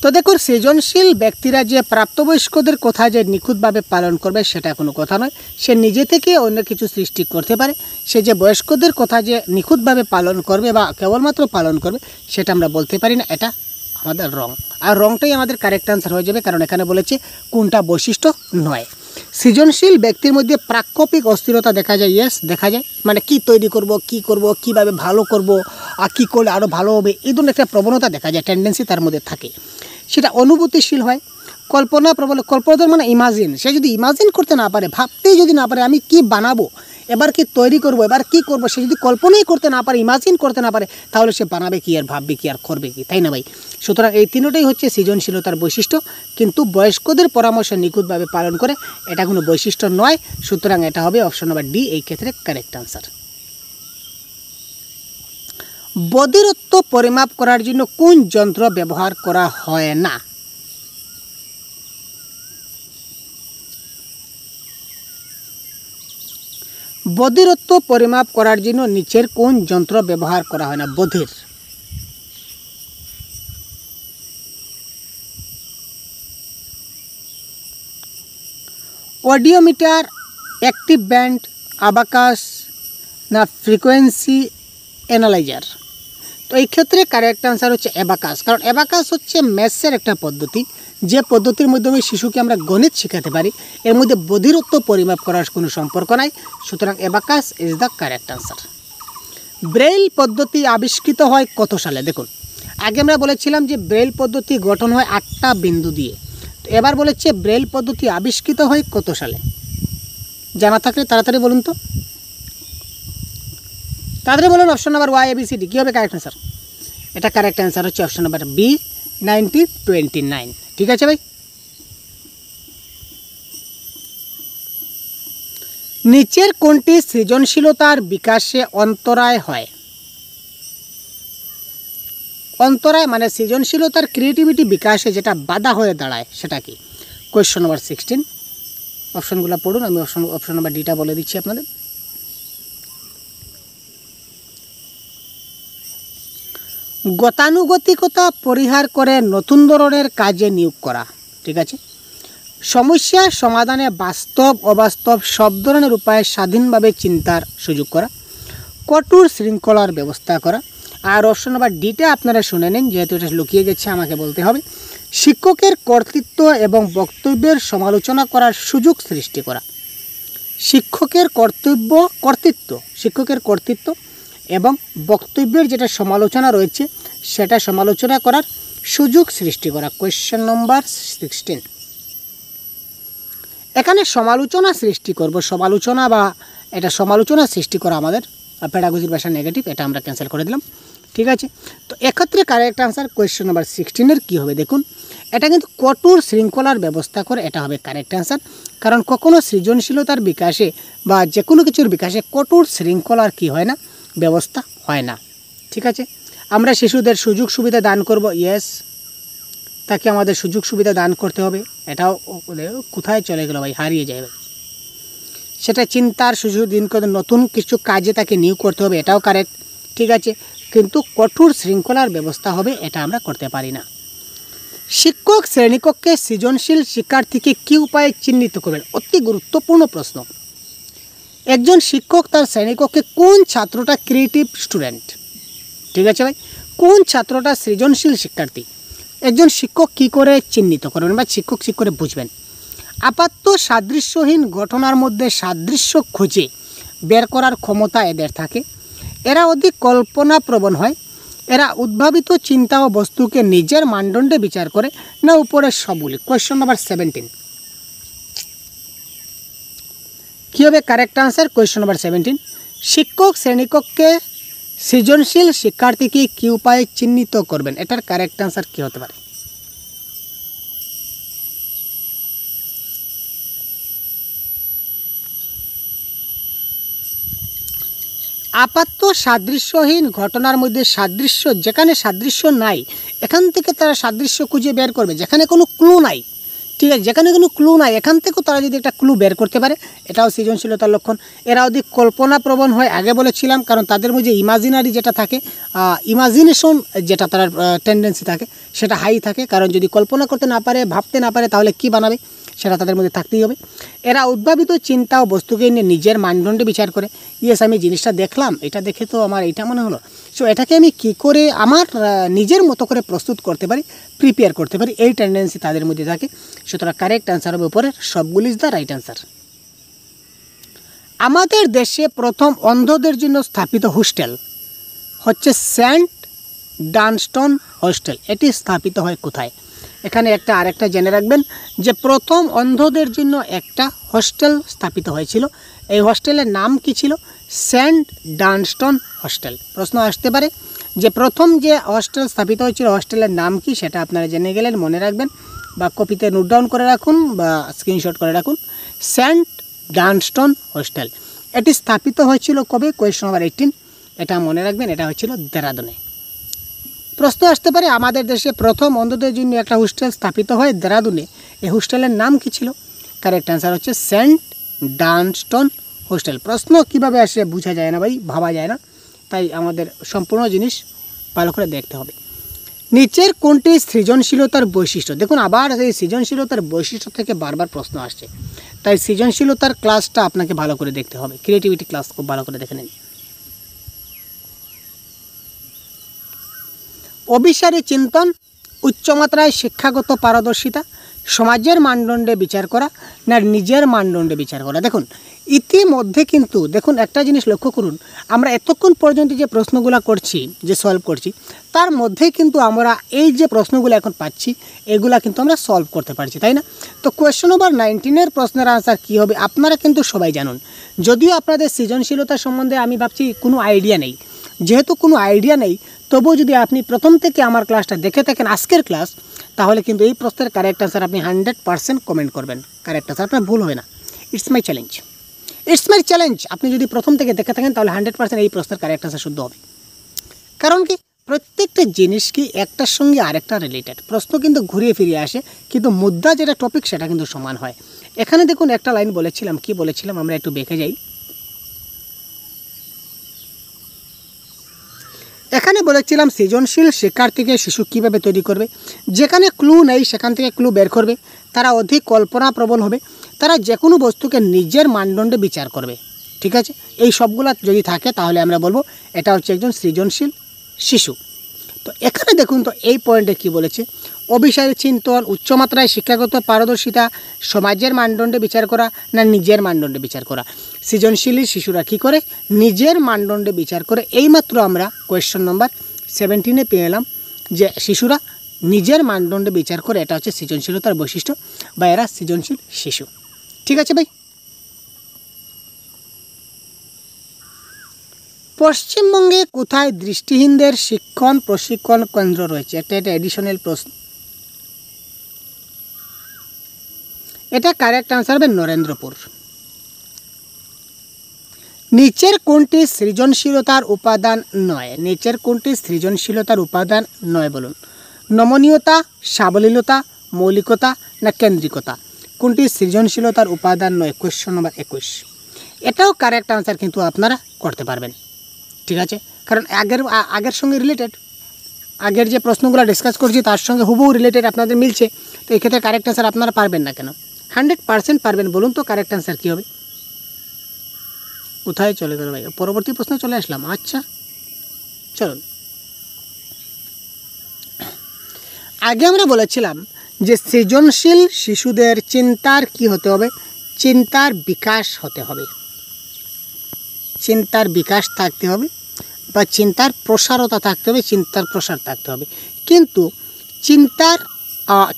তো দেখুন সৃজনশীল ব্যক্তিরা যে প্রাপ্তবয়স্কদের কথা যে নিখুঁতভাবে পালন করবে সেটা কোনো কথা নয়, সে নিজে থেকে অন্য কিছু সৃষ্টি করতে পারে, সে যে বয়স্কদের কথা যে নিখুঁতভাবে পালন করবে বা কেবলমাত্র পালন করবে সেটা আমরা বলতে পারি না, এটা আমাদের রং, আর রংটাই আমাদের কারেক্ট আনসার হয়ে যাবে, কারণ এখানে বলেছে কোনটা বৈশিষ্ট্য নয়। সৃজনশীল ব্যক্তির মধ্যে প্রাক্ষোভিক অস্থিরতা দেখা যায়, ইয়েস দেখা যায়, মানে কি তৈরি করব, কিভাবে ভালো করব, আর কী করলে আরও ভালো হবে, এই ধরনের একটা প্রবণতা দেখা যায়, টেন্ডেন্সি তার মধ্যে থাকে। সেটা অনুভূতিশীল হয়, কল্পনা প্রবল, কল্পনা মানে ইমাজিন, সে যদি ইমাজিন করতে না পারে, ভাবতেই যদি না পারে আমি কি বানাবো, এবার কি তৈরি করব, এবার কি করব, সে যদি কল্পনাই করতে না পারে, ইমাজিন করতে না পারে, তাহলে সে বানাবে কি আর ভাববে কি আর করবে কি, তাই না ভাই। সুতরাং এই তিনটাই হচ্ছে সৃজনশীলতার বৈশিষ্ট্য, কিন্তু বয়স্কদের পরামর্শ নিখুঁতভাবে পালন করে এটা কোনো বৈশিষ্ট্য নয়। সুতরাং এটা হবে অপশন নাম্বার ডি এই ক্ষেত্রে কারেক্ট আনসার। বধিরত্ব পরিমাপ করার জন্য কোন যন্ত্র ব্যবহার করা হয় না? বধিরত্ব পরিমাপ করার জন্য নিচের কোন যন্ত্র ব্যবহার করা হয় না? বধির। অডিওমিটার, অ্যাক্টিভ ব্যান্ড, আবাকাস না ফ্রিকোয়েন্সি অ্যানালাইজার? তো এই ক্ষেত্রে কারেক্ট আনসার হচ্ছে অ্যাবাকাস, কারণ অ্যাবাকাস হচ্ছে ম্যাথসের একটা পদ্ধতি, যে পদ্ধতির মাধ্যমে শিশুকে আমরা গণিত শেখাতে পারি। এর মধ্যে বধিরত্ব পরিমাপ করার কোনো সম্পর্ক নাই, সুতরাং abacus is the correct answer. Braille পদ্ধতি আবিষ্কৃত হয় কত সালে? দেখুন, আগে আমরা বলেছিলাম যে ব্রেইল পদ্ধতি গঠন হয় 8টা বিন্দু দিয়ে, তো এবার বলেছে ব্রেইল পদ্ধতি আবিষ্কৃত হয় কত সালে? জানা থাকলে তাড়াতাড়ি বলুন তো, তাড়াতাড়ি বলুন। অপশন নাম্বার ওয়াই, ABCD কী হবে কারেক্ট অ্যান্সার? এটা কারেক্ট অ্যান্সার হচ্ছে অপশন নাম্বার বি, 1929। ঠিক আছে ভাই। নিচের কোনটি সৃজনশীলতার বিকাশে অন্তরায় হয়? অন্তরায় মানে সৃজনশীলতার ক্রিয়েটিভিটি বিকাশে যেটা বাধা হয়ে দাঁড়ায় সেটা কি? Question number 16। অপশনগুলো পড়ুন, আমি অপশন নাম্বার ডিটা বলে দিচ্ছি আপনাদের। গতানুগতিকতা পরিহার করে নতুন ধরনের কাজে নিয়োগ করা। ঠিক আছে। সমস্যা সমাধানে বাস্তব অবাস্তব সব ধরনের উপায়ে স্বাধীনভাবে চিন্তার সুযোগ করা, কঠোর শৃঙ্খলার ব্যবস্থা করা। আর অপশন নাম্বার ডিটা আপনারা শুনে নিন, যেহেতু এটা লুকিয়ে গেছে আমাকে বলতে হবে। শিক্ষকের কর্তৃত্ব এবং বক্তব্যের সমালোচনা করার সুযোগ সৃষ্টি করা। শিক্ষকের কর্তৃত্ব এবং বক্তব্যের যেটা সমালোচনা রয়েছে সেটা সমালোচনা করার সুযোগ সৃষ্টি করা। Question number 16। এখানে সমালোচনা সৃষ্টি করব, সমালোচনা সৃষ্টি করা আমাদের পেডাগজির ভাষা নেগেটিভ, এটা আমরা ক্যান্সেল করে দিলাম। ঠিক আছে। তো এক্ষেত্রে কারেক্ট আনসার কোয়েশ্চেন নাম্বার 16 কী হবে দেখুন, এটা কিন্তু কঠোর শৃঙ্খলার ব্যবস্থা করে, এটা হবে কারেক্ট আনসার। কারণ কখনো সৃজনশীলতার বিকাশে বা যে কোনো কিছুর বিকাশে কঠোর শৃঙ্খলার কি হয় না, ব্যবস্থা হয় না। ঠিক আছে। আমরা শিশুদের সুযোগ সুবিধা দান করব, ইয়েস, তাকে আমাদের সুযোগ সুবিধা দান করতে হবে। এটাও কোথায় চলে গেল ভাই, হারিয়ে যায় ভাই। সেটা চিন্তার সুযোগ দিন করে নতুন কিছু কাজে তাকে নিয়োগ করতে হবে, এটাও কারেক্ট। ঠিক আছে। কিন্তু কঠোর শৃঙ্খলার ব্যবস্থা হবে, এটা আমরা করতে পারি না। শিক্ষক শ্রেণীকক্ষে সৃজনশীল শিক্ষার্থীকে কী উপায়ে চিহ্নিত করবেন? অতি গুরুত্বপূর্ণ প্রশ্ন। একজন শিক্ষক তার শ্রেণীকক্ষে কোন ছাত্রটা ক্রিয়েটিভ স্টুডেন্ট, ঠিক আছে ভাই, কোন ছাত্রটা সৃজনশীল শিক্ষার্থী, একজন শিক্ষক কী করে চিহ্নিত করবেন বা শিক্ষক কী করে বুঝবেন? আপাতত সাদৃশ্যহীন ঘটনার মধ্যে সাদৃশ্য খুঁজে বের করার ক্ষমতা এদের থাকে। এরা অধিক কল্পনাপ্রবণ হয়। এরা উদ্ভাবিত চিন্তা ও বস্তুকে নিজের মানদণ্ডে বিচার করে না উপরের সবগুলি? Question number 17। কী হবে কারেক্ট আনসার? Question number 17। শিক্ষক শ্রেণীকক্ষে সৃজনশীল শিক্ষার্থীকে কী উপায়ে চিহ্নিত করবেন? এটার কারেক্ট আনসার কী হতে পারে? আপাতত সাদৃশ্যহীন ঘটনার মধ্যে সাদৃশ্য, যেখানে সাদৃশ্য নাই এখান থেকে তারা সাদৃশ্য খুঁজে বের করবে, যেখানে কোনো ক্লু নাই। ঠিক আছে, যেখানে কোনো ক্লু নাই এখান থেকেও তারা যদি একটা ক্লু বের করতে পারে, এটাও সৃজনশীলতার লক্ষণ। এরা অধিক কল্পনাপ্রবণ হয়, আগে বলেছিলাম, কারণ তাদের মধ্যে ইমাজিনারি যেটা থাকে, ইমাজিনেশন যেটা তার টেন্ডেন্সি থাকে সেটা হাই থাকে। কারণ যদি কল্পনা করতে না পারে, ভাবতে না পারে, তাহলে কি বানাবে, সেটা তাদের মধ্যে থাকতেই হবে। এরা উদ্ভাবিত চিন্তা ও বস্তুকে নিয়ে নিজের মানদণ্ডে বিচার করে। ইয়েস, আমি জিনিসটা দেখলাম, এটা দেখে তো আমার এটা মনে হলো, সো এটাকে আমি কী করে আমার নিজের মতো করে প্রস্তুত করতে পারি, প্রিপেয়ার করতে পারি, এই টেন্ডেন্সি তাদের মধ্যে থাকে। সুতরাং কারেক্ট অ্যান্সার হবে উপরের সবগুলি ইজ দ্য রাইট অ্যান্সার। আমাদের দেশে প্রথম অন্ধদের জন্য স্থাপিত হোস্টেল হচ্ছে সেন্ট ডানস্টন হোস্টেল। এটি স্থাপিত হয় কোথায়? এখানে আরেকটা জেনে রাখবেন যে প্রথম অন্ধদের জন্য একটা হোস্টেল স্থাপিত হয়েছিল। এই হোস্টেলের নাম কি ছিল? Saint Dunstan hostel. প্রশ্ন আসতে পারে যে প্রথম যে হোস্টেল স্থাপিত হয়েছিল হোস্টেলের নাম কি, সেটা আপনারা জেনে গেলেন, মনে রাখবেন বা কপিতে নোট ডাউন করে রাখুন বা স্ক্রিনশট করে রাখুন। সেন্ট ডানস্টন হোস্টেল এটি স্থাপিত হয়েছিল কবে? Question number 18। এটা মনে রাখবেন, এটা হচ্ছিল দেরাদুনে। প্রশ্ন আসতে পারে আমাদের দেশে প্রথম অন্ধদের জন্য একটা হোস্টেল স্থাপিত হয় দেরাদুনে, এই হোস্টেলের নাম কী ছিল? কারেক্ট অ্যান্সার হচ্ছে সেন্ট ডানস্টন হোস্টেল। প্রশ্ন কীভাবে আসে বোঝা যায় না ভাই, ভাবা যায় না, তাই আমাদের সম্পূর্ণ জিনিস ভালো করে দেখতে হবে। নিচের কোনটি সৃজনশীলতার বৈশিষ্ট্য? দেখুন আবার এই সৃজনশীলতার বৈশিষ্ট্য থেকে বারবার প্রশ্ন আসছে, তাই সৃজনশীলতার ক্লাসটা আপনাকে ভালো করে দেখতে হবে, ক্রিয়েটিভিটি ক্লাস খুব ভালো করে দেখে নিন। অভিসারী চিন্তন, উচ্চমাত্রায় শিক্ষাগত পারদর্শিতা, সমাজের মানদণ্ডে বিচার করা না নিজের মানদণ্ডে বিচার করা? দেখুন ইতিমধ্যে কিন্তু দেখুন একটা জিনিস লক্ষ্য করুন, আমরা এতক্ষণ পর্যন্ত যে প্রশ্নগুলো করছি, যে সলভ করছি, তার মধ্যে কিন্তু আমরা এই যে প্রশ্নগুলো এখন পাচ্ছি এগুলা কিন্তু আমরা সলভ করতে পারছি, তাই না? তো কোয়েশ্চন নম্বর 19-এর প্রশ্নের আনসার কী হবে আপনারা কিন্তু সবাই জানুন। যদিও আপনাদের সৃজনশীলতা সম্বন্ধে আমি ভাবছি কোনো আইডিয়া নেই, যেহেতু কোনো আইডিয়া নেই তবুও যদি আপনি প্রথম থেকে আমার ক্লাসটা দেখে থাকেন আজকের ক্লাস, তাহলে কিন্তু এই প্রশ্নের কারেক্ট আনসার আপনি 100% কমেন্ট করবেন, কারেক্ট আনসার আপনার ভুল হবে না। It's my challenge, it's my challenge. আপনি যদি প্রথম থেকে দেখে থাকেন তাহলে 100% এই প্রশ্নের কারেক্ট আনসার শুদ্ধ হবে। কারণ কি প্রত্যেকটা জিনিস কি একটার সঙ্গে আরেকটা রিলেটেড, প্রশ্ন কিন্তু ঘুরিয়ে ফিরিয়ে আসে, কিন্তু মুদ্রা যেটা টপিক সেটা কিন্তু সমান হয়। এখানে দেখুন একটা লাইন বলেছিলাম, কি বলেছিলাম আমরা একটু দেখে যাই। এখানে বলেছিলাম সৃজনশীল শিক্ষার্থীকে শিশু কীভাবে তৈরি করবে? যেখানে ক্লু নেই সেখান থেকে ক্লু বের করবে, তারা অধিক কল্পনাপ্রবণ হবে, তারা যে কোনো বস্তুকে নিজের মানদণ্ডে বিচার করবে। ঠিক আছে, এই সবগুলা যদি থাকে তাহলে আমরা বলবো এটা হচ্ছে একজন সৃজনশীল শিশু। তো এখানে দেখুন তো এই পয়েন্টে কি বলেছে, অভিসারী চিন্তন, উচ্চমাত্রায় শিক্ষাগত পারদর্শিতা, সমাজের মানদণ্ডে বিচার করা না নিজের মানদণ্ডে বিচার করা? সৃজনশীল শিশুরা কী করে? নিজের মানদণ্ডে বিচার করে। এইমাত্র আমরা কোয়েশ্চন নম্বর 17-এ পেয়ে এলাম যে শিশুরা নিজের মানদণ্ডে বিচার করে, এটা হচ্ছে সৃজনশীলতার বৈশিষ্ট্য বা এরা সৃজনশীল শিশু। ঠিক আছে ভাই। পশ্চিমবঙ্গে কোথায় দৃষ্টিহীনদের শিক্ষণ প্রশিক্ষণ কেন্দ্র রয়েছে? এটা এডিশনাল প্রশ্ন, এটা কারেক্ট আনসার হবে নরেন্দ্রপুর। নিচের কোনটি সৃজনশীলতার উপাদান নয়? নিচের কোনটি সৃজনশীলতার উপাদান নয় বলুন? নমনীয়তা, সাবলীলতা, মৌলিকতা না কেন্দ্রিকতা? কোনটি সৃজনশীলতার উপাদান নয়? কোয়েশ্চন নম্বর 21। এটাও কারেক্ট আনসার কিন্তু আপনারা করতে পারবেন। ঠিক আছে, কারণ আগের সঙ্গে রিলেটেড, আগের যে প্রশ্নগুলো ডিসকাস করছি তার সঙ্গে হুবহু রিলেটেড আপনাদের মিলছে, তো এক্ষেত্রে কারেক্ট আনসার আপনারা পারবেন না কেন? 100% পারবেন। বলুন তো কারেক্ট আনসার কী হবে? কোথায় চলে গেল ভাই? পরবর্তী প্রশ্নে চলে আসলাম। আচ্ছা চলুন, আগে আমরা বলেছিলাম যে সৃজনশীল শিশুদের চিন্তার কি হতে হবে? চিন্তার বিকাশ হতে হবে, চিন্তার বিকাশ থাকতে হবে বা চিন্তার প্রসারতা থাকতে হবে, চিন্তার প্রসার থাকতে হবে, কিন্তু চিন্তার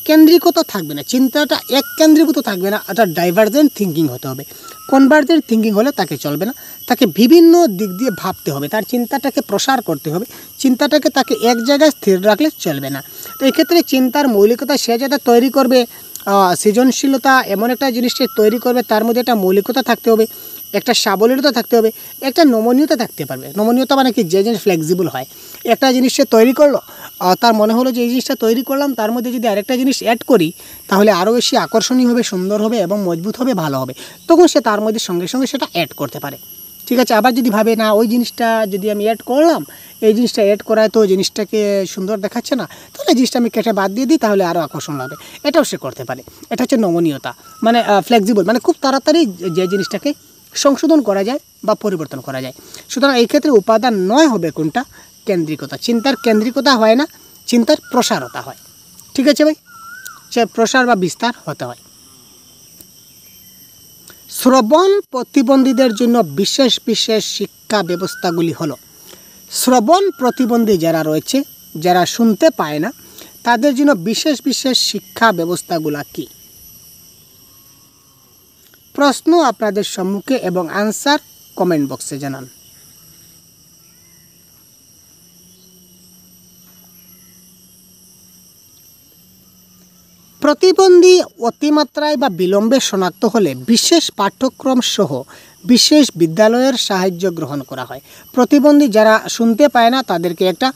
কেন্দ্রিকতা থাকবে না, চিন্তাটা এক কেন্দ্রীভূত থাকবে না, এটা ডাইভার্জেন্ট থিঙ্কিং হতে হবে। কনভার্জেন্ট থিঙ্কিং হলে তাকে চলবে না, তাকে বিভিন্ন দিক দিয়ে ভাবতে হবে, তার চিন্তাটাকে প্রসার করতে হবে, চিন্তাটাকে তাকে এক জায়গায় স্থির রাখলে চলবে না। তো এক্ষেত্রে চিন্তার মৌলিকতা সে যাতে তৈরি করবে, সৃজনশীলতা এমন একটা জিনিসকে তৈরি করবে তার মধ্যে একটা মৌলিকতা থাকতে হবে, একটা সাবলীলতা থাকতে হবে, একটা নমনীয়তা থাকতে পারবে। নমনীয়তা মানে কি? যে জিনিস ফ্লেক্সিবল হয়, একটা জিনিস সে তৈরি করলো, তার মনে হলো যে এই জিনিসটা তৈরি করলাম, তার মধ্যে যদি আরেকটা জিনিস অ্যাড করি তাহলে আরও বেশি আকর্ষণীয় হবে, সুন্দর হবে এবং মজবুত হবে, ভালো হবে, তখন সে তার মধ্যে সঙ্গে সঙ্গে সেটা অ্যাড করতে পারে। ঠিক আছে, আবার যদি ভাবে না ওই জিনিসটা যদি আমি অ্যাড করলাম, এই জিনিসটা অ্যাড করায় তো জিনিসটাকে সুন্দর দেখাচ্ছে না, তাহলে জিনিসটা আমি কেটে বাদ দিয়ে দিই, তাহলে আরও আকর্ষণ হবে, এটাও সে করতে পারে। এটা হচ্ছে নমনীয়তা, মানে ফ্লেক্সিবল, মানে খুব তাড়াতাড়ি যে জিনিসটাকে সংশোধন করা যায় বা পরিবর্তন করা যায়। সুতরাং এই ক্ষেত্রে উপাদান নয় হবে কোনটা? কেন্দ্রিকতা। চিন্তার কেন্দ্রিকতা হয় না, চিন্তার প্রসারতা হয়। ঠিক আছে ভাই, সে প্রসার বা বিস্তার হতে হয়। শ্রবণ প্রতিবন্ধীদের জন্য বিশেষ বিশেষ শিক্ষা ব্যবস্থাগুলি হলো, শ্রবণ প্রতিবন্ধী যারা রয়েছে, যারা শুনতে পায় না, তাদের জন্য বিশেষ বিশেষ শিক্ষা ব্যবস্থাগুলো কি? প্রশ্ন আপনাদের সম্মুখে এবং আনসার কমেন্ট বক্সে জানান। প্রতিবন্ধী অতিমাত্রায় বা বিলম্বে শনাক্ত হলে বিশেষ পাঠ্যক্রম সহ বিশেষ বিদ্যালয়ের সাহায্য গ্রহণ করা হয়। প্রতিবন্ধী যারা শুনতে পায় না তাদেরকে একটা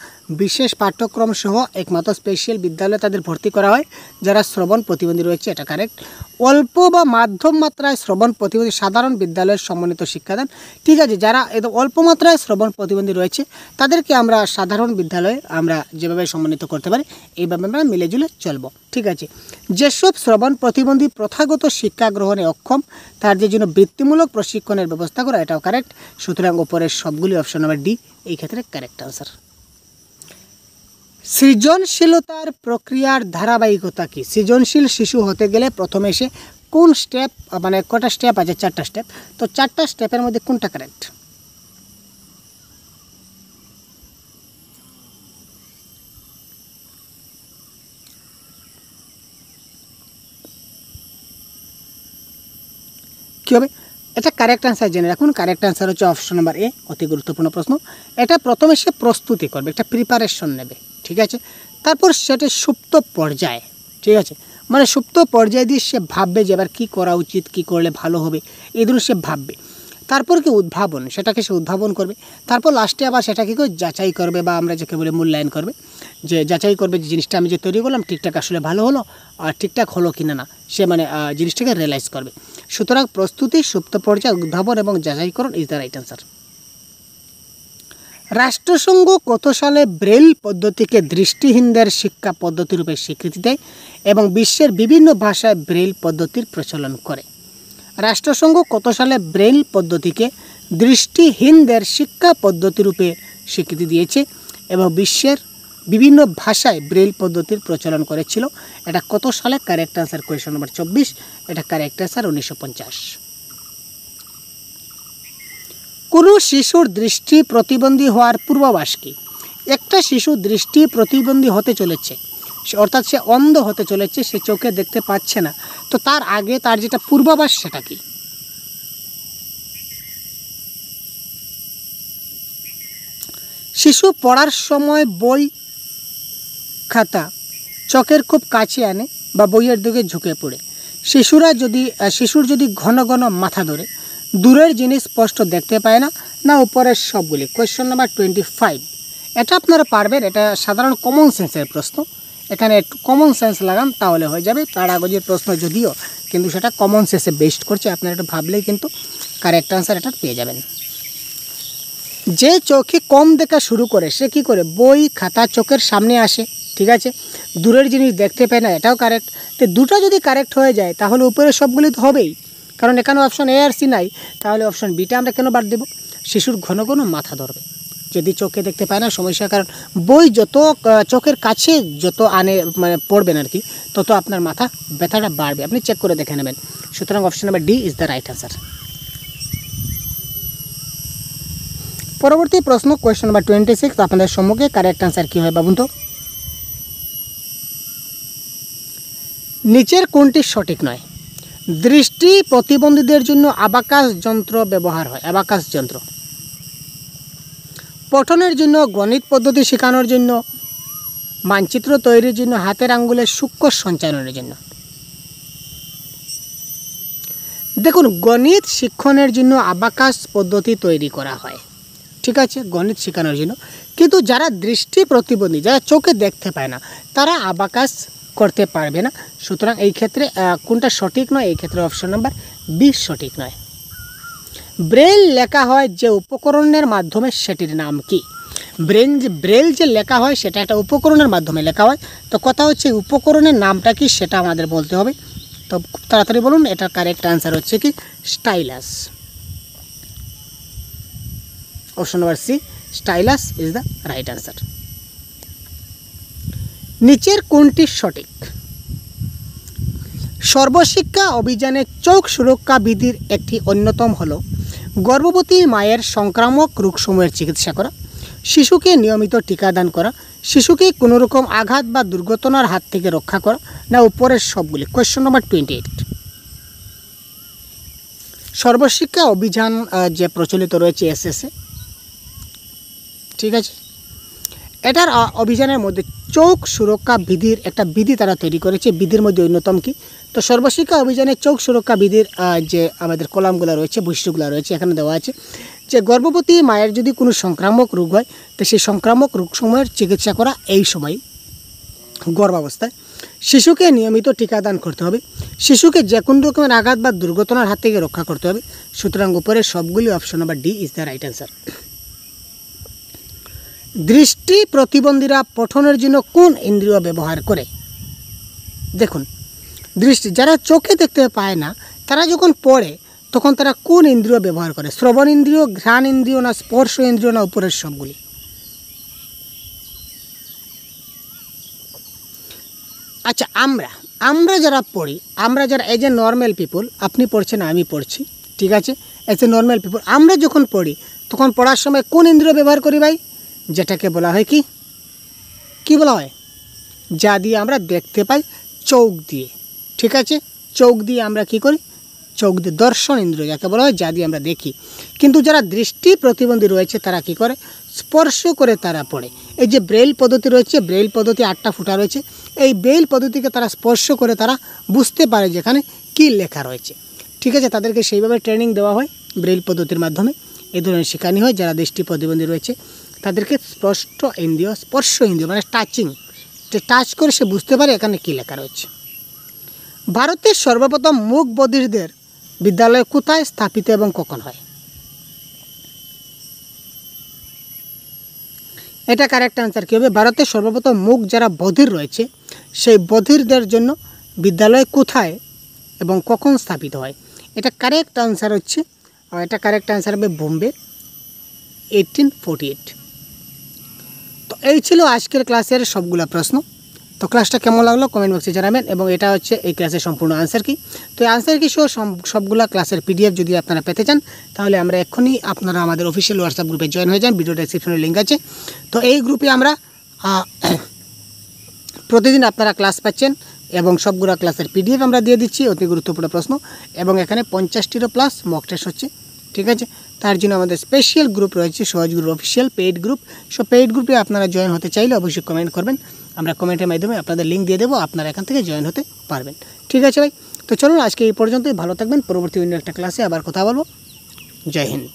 বিশেষ পাঠ্যক্রম সহ একমাত্র স্পেশাল বিদ্যালয়ে তাদের ভর্তি করা হয় যারা শ্রবণ প্রতিবন্ধী রয়েছে, এটা কারেক্ট। অল্প বা মাধ্যম মাত্রায় শ্রবণ প্রতিবন্ধী সাধারণ বিদ্যালয়ের সমন্বিত শিক্ষাদান, ঠিক আছে। যারা অল্প মাত্রায় শ্রবণ প্রতিবন্ধী রয়েছে তাদেরকে আমরা সাধারণ বিদ্যালয়ে আমরা যেভাবে সমন্বিত করতে পারি এইভাবে আমরা মিলেজুলে চলবো, ঠিক আছে। যেসব শ্রবণ প্রতিবন্ধী প্রথাগত শিক্ষা গ্রহণে অক্ষম তাদের জন্য বৃত্তিমূলক প্রশিক্ষণের ব্যবস্থা করা, এটাও কারেক্ট। সুতরাং উপরের সবগুলি অপশন নাম্বার ডি এই ক্ষেত্রে কারেক্ট আনসার। সৃজনশীলতার প্রক্রিয়ার ধারাবাহিকতা কি? সৃজনশীল শিশু হতে গেলে প্রথমে সে কোন স্টেপ, মানে কটা স্টেপ আছে? 4টা স্টেপ। তো 4টা স্টেপের মধ্যে কোনটা কারেক্ট? কী হবে? এটা কারেক্ট আনসার জেনে রাখুন। কারেক্ট আনসার হচ্ছে অপশন নাম্বার এ, অতি গুরুত্বপূর্ণ প্রশ্ন। এটা প্রথমে সে প্রস্তুতি করবে, একটা প্রিপারেশন নেবে, ঠিক আছে। তারপর সেটা সুপ্ত পর্যায়ে, ঠিক আছে, মানে সুপ্ত পর্যায়ে দিয়ে সে ভাববে যে এবার কী করা উচিত, কী করলে ভালো হবে, এই ধরনের সে ভাববে। তারপর কি উদ্ভাবন, সেটাকে সে উদ্ভাবন করবে। তারপর লাস্টে আবার সেটাকে যাচাই করবে বা আমরা যাকে বলে মূল্যায়ন করবে, যে যাচাই করবে যে জিনিসটা আমি যে তৈরি করলাম ঠিকঠাক আসলে ভালো হলো আর ঠিকঠাক হলো কি না, সে মানে জিনিসটাকে রিয়েলাইজ করবে। সুতরাং প্রস্তুতি, সুপ্ত পর্যায়, উদ্ভাবন এবং যাচাইকরণ ইজ দ্য রাইট অ্যান্সার। রাষ্ট্রসংঘ কত সালে ব্রেইল পদ্ধতিকে দৃষ্টিহীনদের শিক্ষা পদ্ধতি রূপে স্বীকৃতি দেয় এবং বিশ্বের বিভিন্ন ভাষায় ব্রেইল পদ্ধতির প্রচলন করে? রাষ্ট্রসংঘ কত সালে ব্রেইল পদ্ধতিকে দৃষ্টিহীনদের শিক্ষা পদ্ধতি রূপে স্বীকৃতি দিয়েছে এবং বিশ্বের বিভিন্ন ভাষায় ব্রেইল পদ্ধতির প্রচলন করেছিল? এটা কত সালে? কারেক্ট আনসার কোয়েশ্চন নম্বর 24, এটা কারেক্ট আনসার 1950। কোনো শিশুর দৃষ্টি প্রতিবন্ধী হওয়ার পূর্বাভাস কি? একটা শিশু দৃষ্টি প্রতিবন্ধী হতে চলেছে, অর্থাৎ সে অন্ধ হতে চলেছে, সে চোখে দেখতে পাচ্ছে না, তো তার আগে তার যেটা পূর্বাভাস সেটা কি? শিশু পড়ার সময় বই খাতা চোখের খুব কাছে আনে বা বইয়ের দিকে ঝুঁকে পড়ে। শিশুর যদি ঘন ঘন মাথা ধরে, দূরের জিনিস স্পষ্ট দেখতে পায় না, না উপরের সবগুলি? Question number 25। এটা আপনারা পারবেন, এটা সাধারণ কমন সেন্সের প্রশ্ন। এখানে একটু কমন সেন্স লাগান তাহলে হয়ে যাবে। তার আগের প্রশ্ন যদিও, কিন্তু সেটা কমন সেন্সে বেস্ট করছে, আপনারা একটু ভাবলেই কিন্তু কারেক্ট আনসার এটা পেয়ে যাবেন। যে চোখে কম দেখা শুরু করে সে কী করে? বই খাতা চোখের সামনে আসে, ঠিক আছে, দূরের জিনিস দেখতে পায় না, এটাও কারেক্ট। তো দুটো যদি কারেক্ট হয়ে যায় তাহলে উপরে সবগুলি তো হবেই, কারণ এখানে অপশন এ আর সি নাই, তাহলে অপশন বিটা আমরা কেন বাদ দেব? শিশুর ঘন ঘন মাথা ধরবে, যদি চোখে দেখতে পায় না সমস্যা, কারণ বই যত চোখের কাছে যত মানে পড়বেন আর কি, তত আপনার মাথা ব্যথাটা বাড়বে, আপনি চেক করে দেখে নেবেন। সুতরাং option number D is the right answer. পরবর্তী প্রশ্ন কোয়েশ্চন নাম্বার 26, আপনাদের সম্মুখে কারেক্ট আনসার কী হয় ভাবুন তো? নিচের কোনটি সঠিক নয়? দৃষ্টি প্রতিবন্ধীদের জন্য আবাকাস যন্ত্র ব্যবহার হয়, আবাকাস যন্ত্র। পঠনের জন্য, গণিত পদ্ধতি শেখানোর জন্য, মানচিত্র তৈরির জন্য, হাতের আঙ্গুলের সূক্ষ্ম সঞ্চালনের জন্য। দেখুন, গণিত শিক্ষণের জন্য আবাকাস পদ্ধতি তৈরি করা হয়, ঠিক আছে, গণিত শেখানোর জন্য। কিন্তু যারা দৃষ্টি প্রতিবন্ধী, যারা চোখে দেখতে পায় না, তারা আবাকাস করতে পারবে না। সুতরাং এই ক্ষেত্রে কোনটা সঠিক নয়? এই ক্ষেত্রে অপশন নাম্বার বি সঠিক নয়। ব্রেল লেখা হয় যে উপকরণের মাধ্যমে সেটির নাম কি? ব্রেল যে লেখা হয় সেটা একটা উপকরণের মাধ্যমে লেখা হয়। তো কথা হচ্ছে উপকরণের নামটা কি সেটা আমাদের বলতে হবে। তো খুব তাড়াতাড়ি বলুন, এটার কারেক্ট আনসার হচ্ছে কি? Stylus. Option number C, stylus is the right answer. নিচের কোনটি সঠিক? সর্বশিক্ষা অভিযানে চোখ সুরক্ষা বিধির একটি অন্যতম হলো গর্ভবতী মায়ের সংক্রামক রোগসমূহের চিকিৎসা করা, শিশুকে নিয়মিত টিকাদান করা, শিশুকে কোনোরকম আঘাত বা দুর্ঘটনার হাত থেকে রক্ষা করা, না উপরের সবগুলি? Question number 28। সর্বশিক্ষা অভিযান যে প্রচলিত রয়েছে এসএসএ, ঠিক আছে, এটার অভিযানের মধ্যে চৌক সুরক্ষা বিধির একটা বিধি তারা তৈরি করেছে। বিধির মধ্যে অন্যতম কি, তো সর্বশিক্ষা অভিযানে চৌক সুরক্ষা বিধির যে আমাদের কলামগুলো রয়েছে, বৈশিষ্ট্যগুলো রয়েছে, এখানে দেওয়া আছে যে গর্ভবতী মায়ের যদি কোনো সংক্রামক রোগ হয়, তো সেই সংক্রামক রোগসমূহের চিকিৎসা করা এই সময় গর্ভাবস্থায়। শিশুকে নিয়মিত টিকাদান করতে হবে। শিশুকে যে কোনো রকমের আঘাত বা দুর্ঘটনার হাত থেকে রক্ষা করতে হবে। সুতরাং উপরের সবগুলি option number D is the right answer. দৃষ্টি প্রতিবন্ধীরা পঠনের জন্য কোন ইন্দ্রিয় ব্যবহার করে? দেখুন, দৃষ্টি যারা চোখে দেখতে পায় না, তারা যখন পড়ে তখন তারা কোন ইন্দ্রিয় ব্যবহার করে? শ্রবণ ইন্দ্রিয়, ঘ্রাণ ইন্দ্রিয়, না স্পর্শ ইন্দ্রিয়, না উপরের সবগুলি? আচ্ছা, আমরা যারা পড়ি, আমরা যারা এজ এ নর্মাল পিপল, আপনি পড়ছেন, আমি পড়ছি, ঠিক আছে, এজ এ নর্মাল পিপল, আমরা যখন পড়ি তখন পড়ার সময় কোন ইন্দ্রিয় ব্যবহার করি ভাই? যেটাকে বলা হয় কি বলা হয়? যা দিয়ে আমরা দেখতে পাই, চোখ দিয়ে, ঠিক আছে, চোখ দিয়ে আমরা কি করি? চোখ দিয়ে, দর্শন ইন্দ্রিয় যাকে বলা হয়, যা দিয়ে আমরা দেখি। কিন্তু যারা দৃষ্টি প্রতিবন্ধী রয়েছে তারা কি করে? স্পর্শ করে তারা পড়ে। এই যে ব্রেইল পদ্ধতি রয়েছে, ব্রেইল পদ্ধতি 8টা ফুটা রয়েছে, এই ব্রেইল পদ্ধতিকে তারা স্পর্শ করে তারা বুঝতে পারে যেখানে কী লেখা রয়েছে, ঠিক আছে। তাদেরকে সেইভাবে ট্রেনিং দেওয়া হয় ব্রেইল পদ্ধতির মাধ্যমে, এই ধরনের শেখানো হয়। যারা দৃষ্টি প্রতিবন্ধী রয়েছে তাদেরকে স্পর্শ ইন্দ্রিয় মানে টাচ করে সে বুঝতে পারে এখানে কী লেখা রয়েছে। ভারতের সর্বপ্রথম মুক বধিরদের বিদ্যালয় কোথায় স্থাপিত এবং কখন হয়? এটা কারেক্ট আনসার কী হবে? ভারতের সর্বপ্রথম মুক যারা বধির রয়েছে সেই বধিরদের জন্য বিদ্যালয় কোথায় এবং কখন স্থাপিত হয়? এটা কারেক্ট আনসার হচ্ছে, এটা কারেক্ট আনসার হবে বোম্বে, 1848। তো এই ছিল আজকের ক্লাসের সবগুলো প্রশ্ন। তো ক্লাসটা কেমন লাগলো কমেন্ট বক্সে জানাবেন, এবং এটা হচ্ছে এই ক্লাসের সম্পূর্ণ আনসার কি। তো এই আনসার কি সহ সবগুলো ক্লাসের পিডিএফ যদি আপনারা পেতে চান, তাহলে আমরা এক্ষুনি আপনারা আমাদের অফিসিয়াল হোয়াটসঅ্যাপ গ্রুপে জয়েন হয়ে যান, ভিডিও ডেসক্রিপশনে লিঙ্ক আছে। তো এই গ্রুপে আমরা প্রতিদিন আপনারা ক্লাস পাচ্ছেন এবং সবগুলো ক্লাসের পিডিএফ আমরা দিয়ে দিচ্ছি, অতি গুরুত্বপূর্ণ প্রশ্ন, এবং এখানে 50টিরও প্লাস মক টেস্ট হচ্ছে, ঠিক আছে। তার জন্য আমাদের স্পেশাল গ্রুপ রয়েছে, সহজ group official paid group. So paid গ্রুপে আপনারা জয়েন হতে চাইলে অবশ্যই কমেন্ট করবেন, আমরা কমেন্টের মাধ্যমে আপনাদের লিঙ্ক দিয়ে দেবো, আপনারা এখান থেকে জয়েন হতে পারবেন, ঠিক আছে ভাই। তো চলুন আজকে এই পর্যন্তই, ভালো থাকবেন, পরবর্তী অন্য একটা ক্লাসে আবার কথা বলবো। জয় হিন্দ।